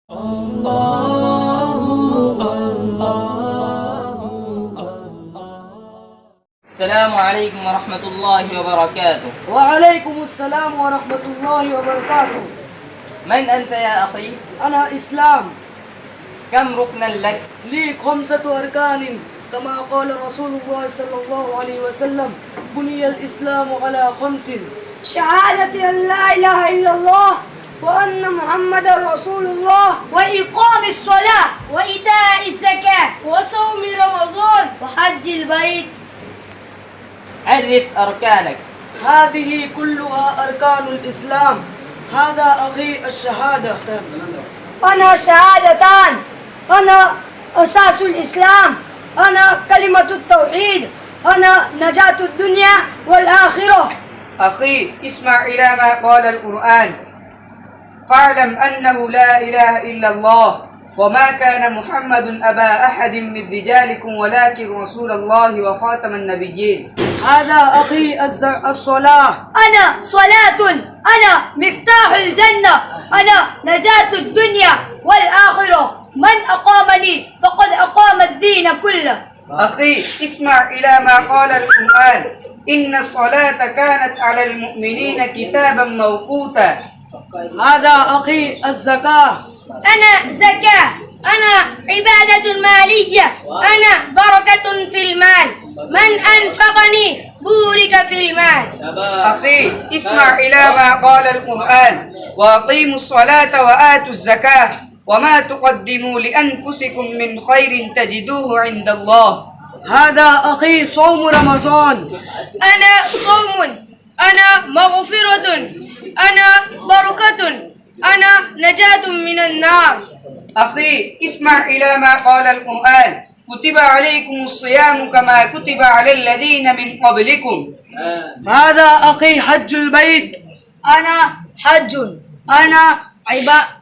السلام عليكم ورحمة الله وبركاته. وعليكم السلام ورحمة الله وبركاته. من أنت يا أخي؟ أنا إسلام. كم ركنا لك؟ لي 5 أركان كما قال رسول الله صلى الله عليه وسلم: بني الإسلام على 5: شهادة أن لا إله إلا الله وأن محمد رسول الله وإقام الصلاة وإيتاء الزكاة وصوم رمضان وحج البيت. عرف أركانك. هذه كلها أركان الإسلام. هذا أخي الشهادة. أنا شهادتان، أنا أساس الإسلام، أنا كلمة التوحيد، أنا نجاة الدنيا والآخرة. أخي اسمع إلى ما قال القرآن: فاعلم أنه لا إله إلا الله وما كان محمد أبا أحد من رجالكم ولكن رسول الله وخاتم النبيين. هذا أخي الصلاة. أنا صلاة، أنا مفتاح الجنة، أنا نجاة الدنيا والآخرة. من أقامني فقد أقام الدين كله. أخي اسمع إلى ما قال القرآن: إن الصلاة كانت على المؤمنين كتابا موقوتا. هذا أخي الزكاة. أنا زكاة، أنا عبادة مالية، أنا بركة في المال، من أنفقني بورك في المال. أخي اسمع إلى ما قال القرآن: وأقيموا الصلاة وآتوا الزكاة وما تقدموا لأنفسكم من خير تجدوه عند الله. هذا أخي صوم رمضان. أنا صوم، أنا مغفرة، أنا بركة، أنا نجاة من النار. أخي اسمع إلى ما قال القرآن: كتب عليكم الصيام كما كتب على الذين من قبلكم. هذا أخي حج البيت. أنا حج، أنا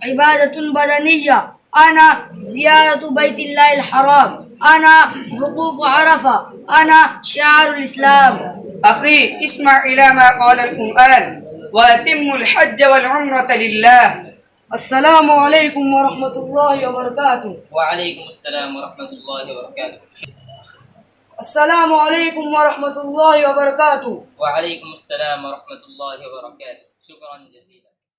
عبادة بدنية، أنا زيارة بيت الله الحرام، أنا وقوف عرفة، أنا شعار الإسلام. أخي اسمع إلى ما قال القرآن: وأتموا الحج والعمرة لله. السلام عليكم ورحمة الله وبركاته. وعليكم السلام ورحمة الله وبركاته. السلام عليكم ورحمة الله وبركاته. وعليكم السلام ورحمة الله وبركاته. شكرا جزيلا.